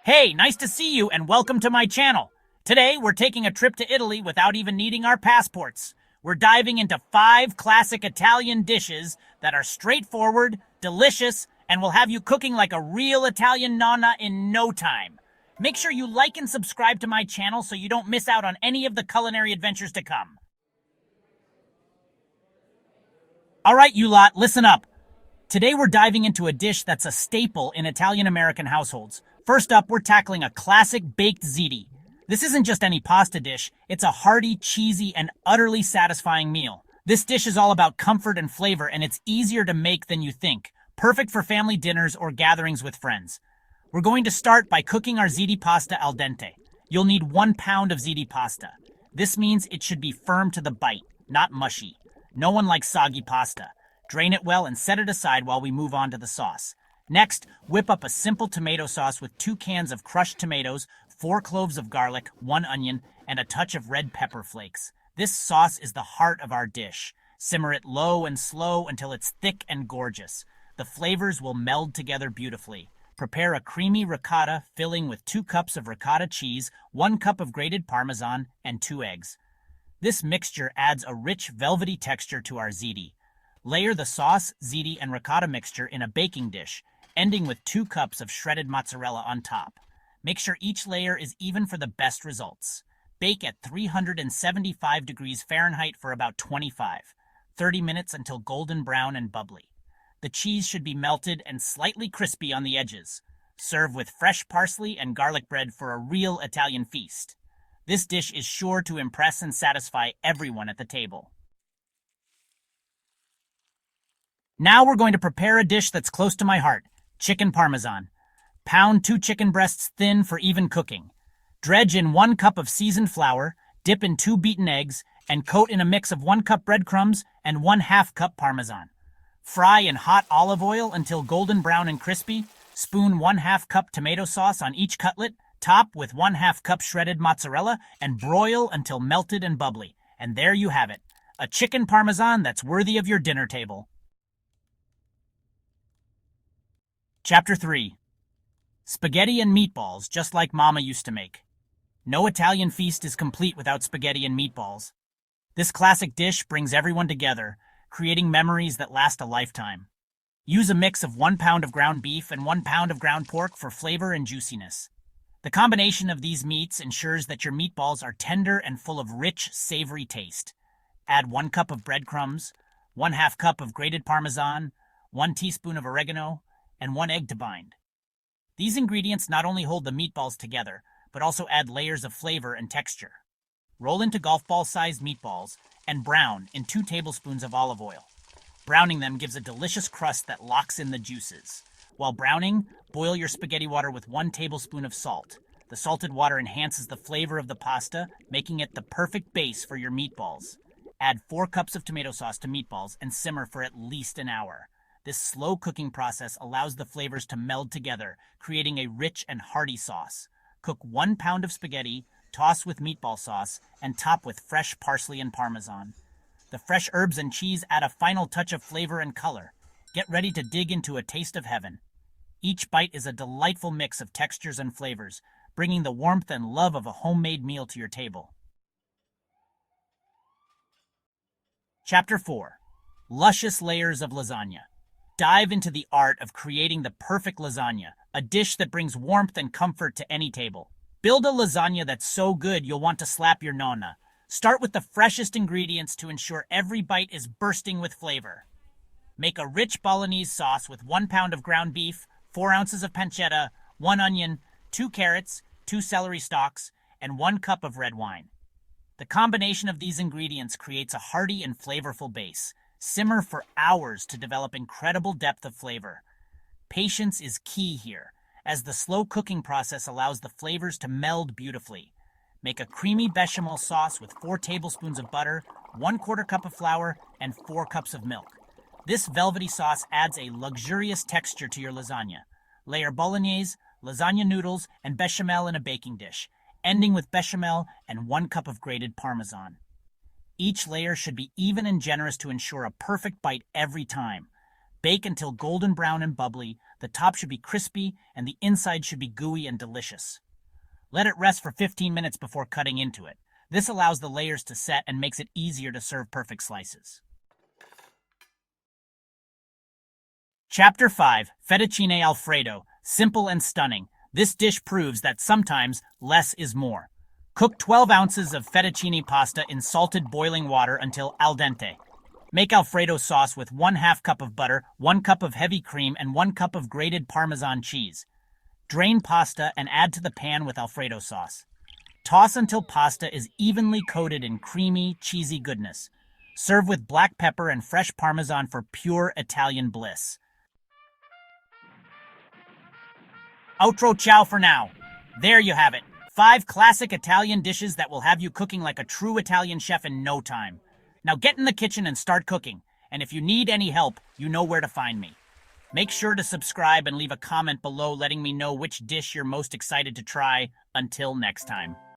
Hey, nice to see you and welcome to my channel. Today, we're taking a trip to Italy without even needing our passports. We're diving into 5 classic Italian dishes that are straightforward, delicious, and will have you cooking like a real Italian nonna in no time. Make sure you like and subscribe to my channel so you don't miss out on any of the culinary adventures to come. Alright, you lot, listen up. Today we're diving into a dish that's a staple in Italian-American households. First up, we're tackling a classic baked ziti. This isn't just any pasta dish, it's a hearty, cheesy, and utterly satisfying meal. This dish is all about comfort and flavor, and it's easier to make than you think. Perfect for family dinners or gatherings with friends. We're going to start by cooking our ziti pasta al dente. You'll need 1 pound of ziti pasta. This means it should be firm to the bite, not mushy. No one likes soggy pasta. Drain it well and set it aside while we move on to the sauce. Next, whip up a simple tomato sauce with 2 cans of crushed tomatoes, 4 cloves of garlic, 1 onion, and a touch of red pepper flakes. This sauce is the heart of our dish. Simmer it low and slow until it's thick and gorgeous. The flavors will meld together beautifully. Prepare a creamy ricotta filling with 2 cups of ricotta cheese, 1 cup of grated Parmesan, and 2 eggs. This mixture adds a rich, velvety texture to our ziti. Layer the sauce, ziti, and ricotta mixture in a baking dish, ending with 2 cups of shredded mozzarella on top. Make sure each layer is even for the best results. Bake at 375 degrees Fahrenheit for about 30 minutes until golden brown and bubbly. The cheese should be melted and slightly crispy on the edges. Serve with fresh parsley and garlic bread for a real Italian feast. This dish is sure to impress and satisfy everyone at the table. Now we're going to prepare a dish that's close to my heart, chicken parmesan. Pound 2 chicken breasts thin for even cooking. Dredge in 1 cup of seasoned flour, dip in 2 beaten eggs, and coat in a mix of 1 cup breadcrumbs and 1/2 cup parmesan. Fry in hot olive oil until golden brown and crispy. Spoon 1/2 cup tomato sauce on each cutlet, top with 1/2 cup shredded mozzarella, and broil until melted and bubbly. And there you have it, a chicken parmesan that's worthy of your dinner table. Chapter 3. Spaghetti and meatballs, just like Mama used to make. No Italian feast is complete without spaghetti and meatballs. This classic dish brings everyone together, creating memories that last a lifetime. Use a mix of 1 pound of ground beef and 1 pound of ground pork for flavor and juiciness. The combination of these meats ensures that your meatballs are tender and full of rich, savory taste. Add 1 cup of breadcrumbs, 1/2 cup of grated Parmesan, 1 teaspoon of oregano, and 1 egg to bind. These ingredients not only hold the meatballs together, but also add layers of flavor and texture. Roll into golf ball-sized meatballs and brown in 2 tablespoons of olive oil. Browning them gives a delicious crust that locks in the juices. While browning, boil your spaghetti water with 1 tablespoon of salt. The salted water enhances the flavor of the pasta, making it the perfect base for your meatballs. Add 4 cups of tomato sauce to meatballs and simmer for at least an hour. This slow cooking process allows the flavors to meld together, creating a rich and hearty sauce. Cook 1 pound of spaghetti, toss with meatball sauce, and top with fresh parsley and Parmesan. The fresh herbs and cheese add a final touch of flavor and color. Get ready to dig into a taste of heaven. Each bite is a delightful mix of textures and flavors, bringing the warmth and love of a homemade meal to your table. Chapter 4. Luscious layers of lasagna. Dive into the art of creating the perfect lasagna, a dish that brings warmth and comfort to any table. Build a lasagna that's so good you'll want to slap your nonna. Start with the freshest ingredients to ensure every bite is bursting with flavor. Make a rich bolognese sauce with 1 pound of ground beef, 4 ounces of pancetta, 1 onion, 2 carrots, 2 celery stalks, and 1 cup of red wine. The combination of these ingredients creates a hearty and flavorful base. Simmer for hours to develop incredible depth of flavor. Patience is key here, as the slow cooking process allows the flavors to meld beautifully. Make a creamy bechamel sauce with 4 tablespoons of butter, 1/4 cup of flour, and 4 cups of milk. This velvety sauce adds a luxurious texture to your lasagna. Layer bolognese, lasagna noodles, and bechamel in a baking dish, ending with bechamel and 1 cup of grated Parmesan. Each layer should be even and generous to ensure a perfect bite every time. Bake until golden brown and bubbly, The top should be crispy, and the inside should be gooey and delicious. Let it rest for 15 minutes before cutting into it. This allows the layers to set and makes it easier to serve perfect slices. Chapter 5. Fettuccine Alfredo. Simple and stunning. This dish proves that sometimes less is more. Cook 12 ounces of fettuccine pasta in salted boiling water until al dente. Make Alfredo sauce with 1/2 cup of butter, 1 cup of heavy cream, and 1 cup of grated Parmesan cheese. Drain pasta and add to the pan with Alfredo sauce. Toss until pasta is evenly coated in creamy, cheesy goodness. Serve with black pepper and fresh Parmesan for pure Italian bliss. Outro ciao for now. There you have it. 5 classic Italian dishes that will have you cooking like a true Italian chef in no time. Now get in the kitchen and start cooking. And if you need any help, you know where to find me. Make sure to subscribe and leave a comment below letting me know which dish you're most excited to try. Until next time.